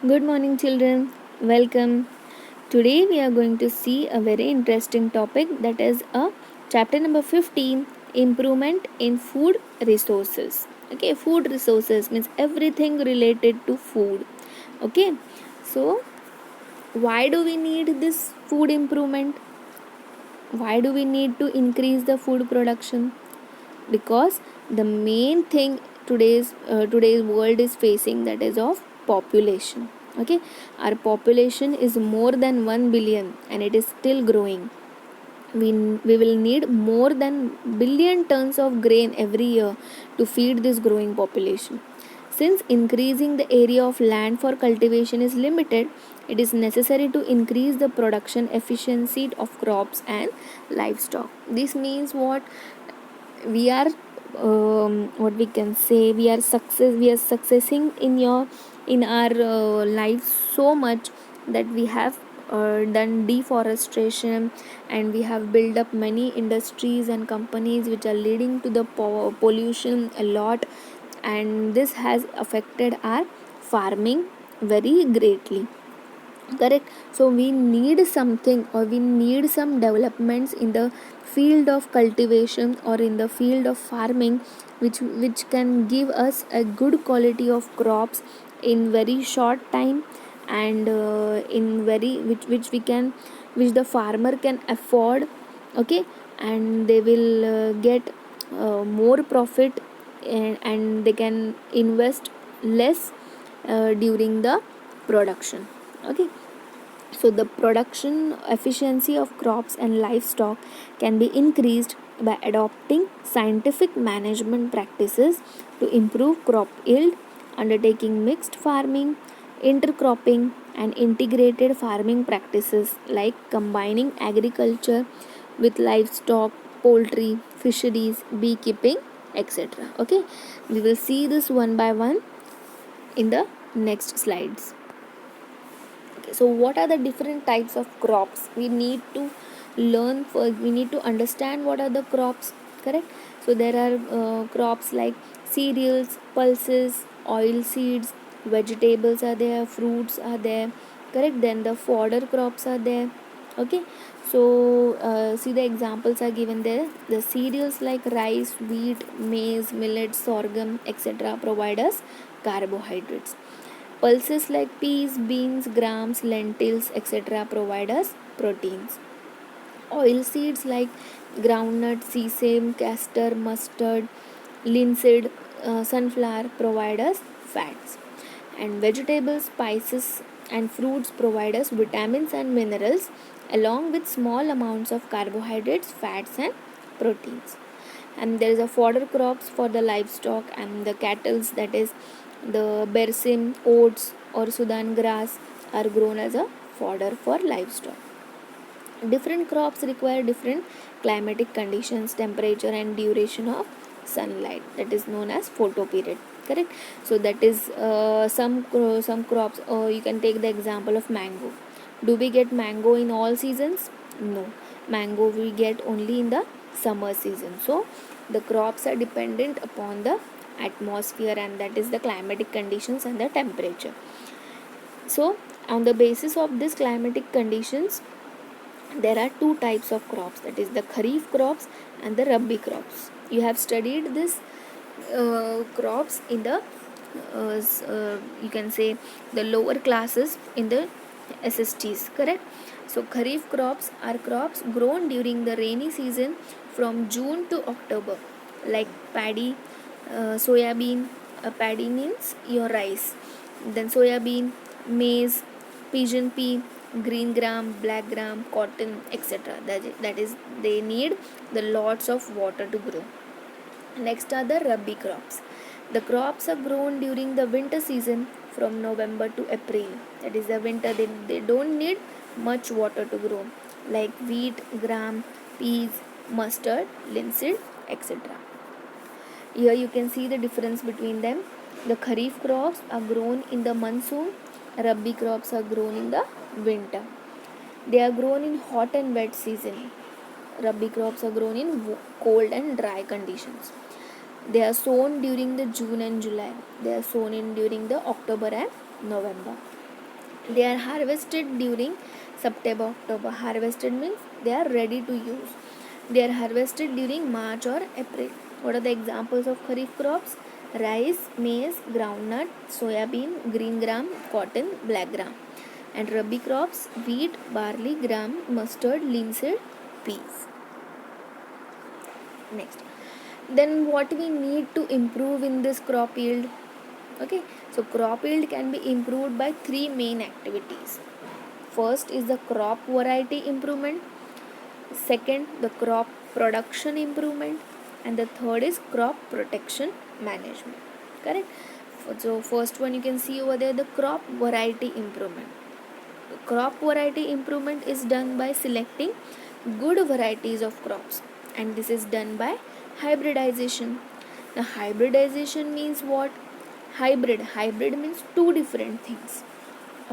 Good morning, children. Welcome. Today we are going to see a very interesting topic, that is a chapter number 15, improvement in food resources. Okay, food resources means everything related to food. Okay, so why do we need this food improvement? Why do we need to increase the food production? Because the main thing today's world is facing, that is of population. Okay, our population is more than 1 billion and it is still growing. We will need more than billion tons of grain every year to feed this growing population. Since increasing the area of land for cultivation is limited, it is necessary to increase the production efficiency of crops and livestock. This means what? We are what we can say, we are successing in our life so much that we have done deforestation, and we have built up many industries and companies which are leading to the pollution a lot, and this has affected our farming very greatly. Correct. So we need something, or we need some developments in the field of cultivation or in the field of farming, which can give us a good quality of crops in very short time, and in very which we can, which the farmer can afford. Okay, and they will get more profit, and they can invest less during the production. Okay, so the production efficiency of crops and livestock can be increased by adopting scientific management practices to improve crop yield, undertaking mixed farming, intercropping, and integrated farming practices like combining agriculture with livestock, poultry, fisheries, beekeeping, etc. Okay, we will see this one by one in the next slides. Okay, so what are the different types of crops we need to learn? For we need to understand what are the crops. Correct. So there are crops like cereals, pulses, oil seeds, vegetables are there, fruits are there. Correct. Then the fodder crops are there. Okay, so see, the examples are given there. The cereals like rice, wheat, maize, millet, sorghum, etc. provide us carbohydrates. Pulses like peas, beans, grams, lentils, etc. provide us proteins. Oil seeds like groundnut, sesame, castor, mustard, linseed, sunflower provide us fats. And vegetables, spices, and fruits provide us vitamins and minerals, along with small amounts of carbohydrates, fats, and proteins. And there is a fodder crops for the livestock and the cattle, that is the bersim, oats, or sudan grass are grown as a fodder for livestock. Different crops require different climatic conditions, temperature, and duration of sunlight, that is known as photoperiod. Correct. So that is some crops. You can take the example of mango. Do we get mango in all seasons? No, mango we get only in the summer season. So the crops are dependent upon the atmosphere, and that is the climatic conditions and the temperature. So on the basis of this climatic conditions, there are two types of crops, that is the kharif crops and the rabi crops. You have studied this crops in the you can say the lower classes in the SSTs. Correct. So kharif crops are crops grown during the rainy season from June to October, like paddy, soya bean. Paddy means your rice, then soya bean, maize, pigeon pea, green gram, black gram, cotton, etc. That is, they need the lots of water to grow. Next are the rabi crops. The crops are grown during the winter season from November to April. That is the winter, they don't need much water to grow, like wheat, gram, peas, mustard, linseed, etc. Here you can see the difference between them. The kharif crops are grown in the monsoon, rabi crops are grown in the winter. They are grown in hot and wet season. Rabi crops are grown in cold and dry conditions. They are sown during the June and July. They are sown in during the October and November. They are harvested during September October. Harvested means they are ready to use. They are harvested during March or April. What are the examples of kharif crops? Rice, maize, groundnut, soybean, green gram, cotton, black gram. And rabi crops: wheat, barley, gram, mustard, linseed, peas. Next, then what we need to improve in this crop yield? Okay, so crop yield can be improved by three main activities. First is the crop variety improvement, second the crop production improvement, and the third is crop protection management. Correct? So first one you can see over there, the crop variety improvement. Crop variety improvement is done by selecting good varieties of crops, and this is done by hybridization. Now hybridization means what? Hybrid means two different things.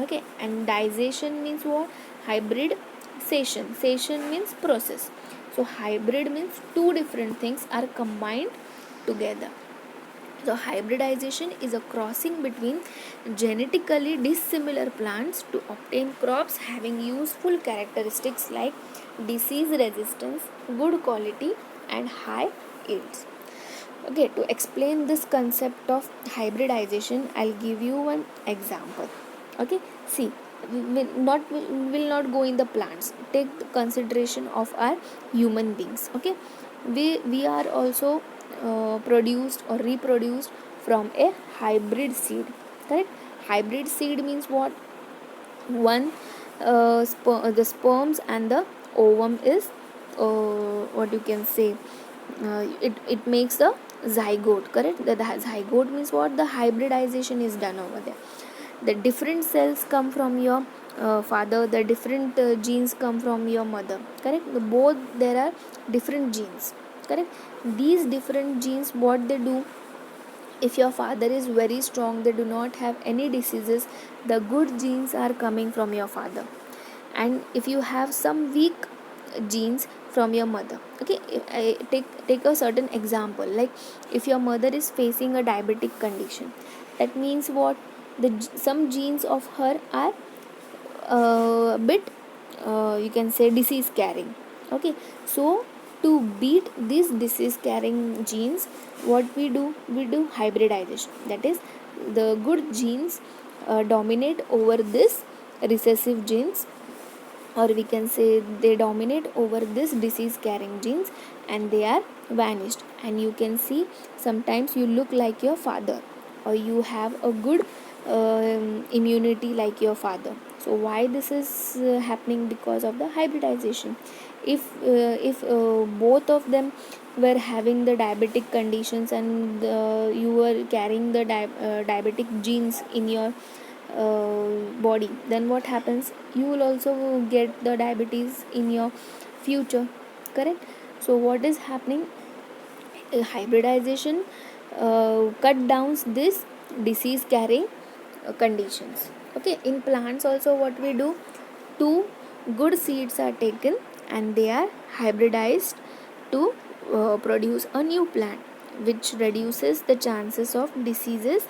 Okay, and disation means what? Hybrid sation means process. So hybrid means two different things are combined together. So hybridization is a crossing between genetically dissimilar plants to obtain crops having useful characteristics like disease resistance, good quality, and high yields. Okay, to explain this concept of hybridization, I'll give you one example. Okay, see, will not go in the plants. Take the consideration of our human beings. Okay, we are also produced or reproduced from a hybrid seed. Correct? Hybrid seed means what? One, the sperms and the ovum is what you can say, it makes a zygote. Correct? The zygote means what? The hybridization is done over there. The different cells come from your father, the different genes come from your mother. Correct? Both there are different genes. Correct? These different genes, what they do, if your father is very strong, they do not have any diseases, the good genes are coming from your father. And if you have some weak genes from your mother. Okay, I take a certain example, like if your mother is facing a diabetic condition, that means what? Some genes of her are a bit you can say disease carrying. Okay, so to beat these disease carrying genes, what we do hybridization. That is, the good genes dominate over this recessive genes, or we can say they dominate over this disease carrying genes, and they are vanished, and you can see sometimes you look like your father, or you have a good immunity like your father. So why this is happening? Because of the hybridization. If both of them were having the diabetic conditions, and you were carrying the diabetic genes in your body, then what happens? You will also get the diabetes in your future. Correct? So what is happening? Hybridization cut down this disease carrying conditions. Okay, in plants also what we do, two good seeds are taken and they are hybridized to produce a new plant, which reduces the chances of diseases.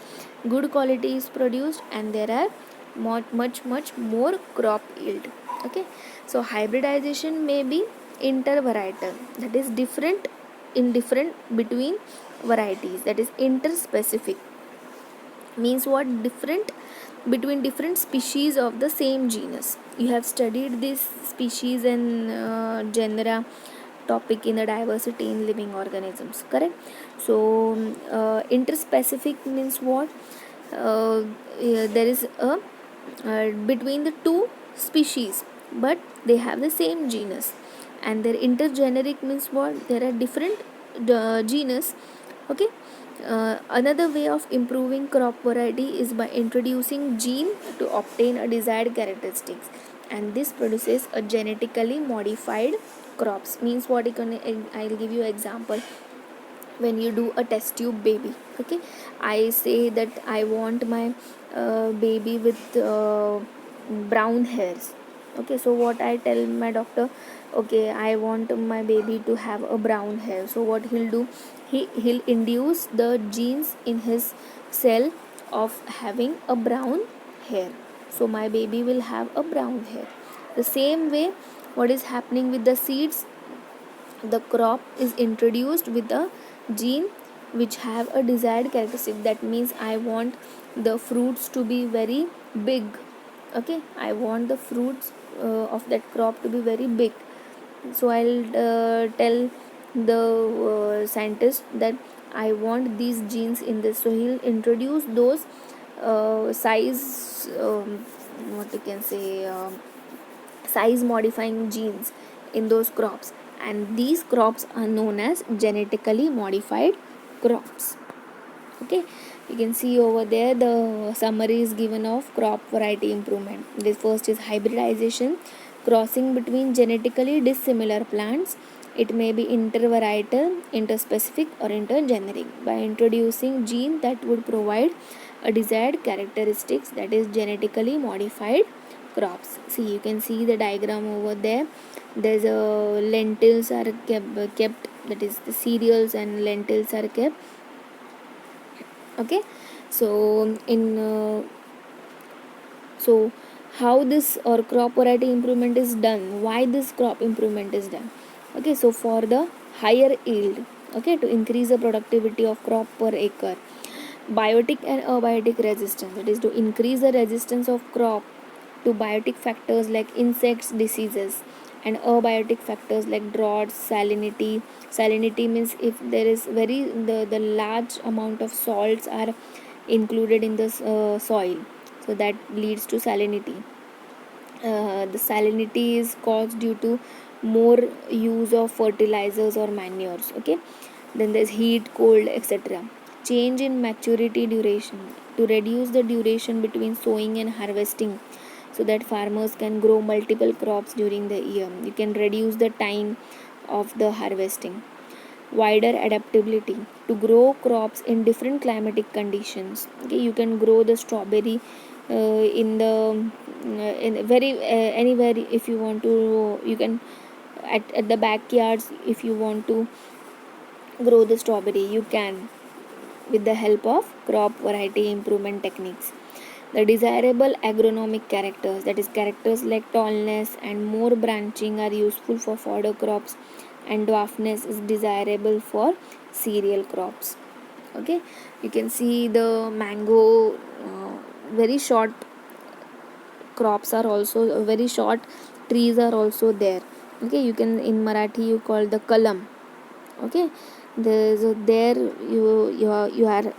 Good quality is produced and there are much more crop yield. Okay, so hybridization may be intervarietal, that is different in different between varieties. That is interspecific means what? Different between different species of the same genus. You have studied this species and genera topic in the diversity in living organisms. Correct? So interspecific means what? There is a between the two species, but they have the same genus. And their intergeneric means what? There are different genus. Okay. Another way of improving crop variety is by introducing gene to obtain a desired characteristics, and this produces a genetically modified crops. Means what? I'll give you an example. When you do a test tube baby, okay, I say that I want my baby with brown hairs. Okay, so what I tell my doctor, okay, I want my baby to have a brown hair. So what he'll do, he'll induce the genes in his cell of having a brown hair. so my baby will have a brown hair. The same way, what is happening with the seeds, the crop is introduced with a gene which have a desired characteristic. That means I want the fruits to be very big. Okay, I want the fruits of that crop to be very big. So I'll tell the scientist that I want these genes in this, so he'll introduce those size what you can say size modifying genes in those crops, and these crops are known as genetically modified crops. Okay, you can see over there the summary is given of crop variety improvement. The first is hybridization, crossing between genetically dissimilar plants. It may be intervarietal, interspecific, or intergeneric by introducing gene that would provide a desired characteristics, that is genetically modified crops. See, you can see the diagram over there. There's a lentils are kept, that is the cereals and lentils are kept. Okay, so in so how this or crop variety improvement is done, why this crop improvement is done. Okay, so for the higher yield, okay, to increase the productivity of crop per acre. Biotic and abiotic resistance, that is to increase the resistance of crop to biotic factors like insects, diseases, and abiotic factors like droughts, salinity. Salinity means if there is the large amount of salts are included in the soil, so that leads to salinity. The salinity is caused due to more use of fertilizers or manures. Okay, then there's heat, cold, etc. Change in maturity duration, to reduce the duration between sowing and harvesting, so that farmers can grow multiple crops during the year. You can reduce the time of the harvesting. Wider adaptability, to grow crops in different climatic conditions. Okay, you can grow the strawberry in the in very anywhere. If you want to, you can at the backyards. If you want to grow the strawberry, you can, with the help of crop variety improvement techniques. The desirable agronomic characters, that is characters like tallness and more branching, are useful for fodder crops, and dwarfness is desirable for cereal crops. Okay, you can see the mango, very short crops are also, very short trees are also there. Okay, you can, in Marathi you call the kalam. Okay, there you are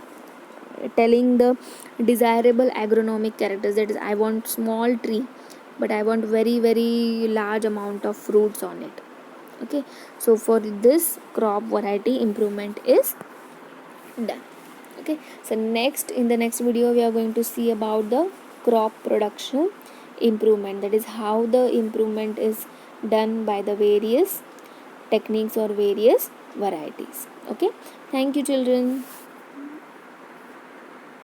telling the desirable agronomic characters, that is I want small tree but I want very large amount of fruits on it. Okay, so for this crop variety improvement is done. Okay, so next, in the next video we are going to see about the crop production improvement, that is how the improvement is done by the various techniques or various varieties. Okay, thank you children.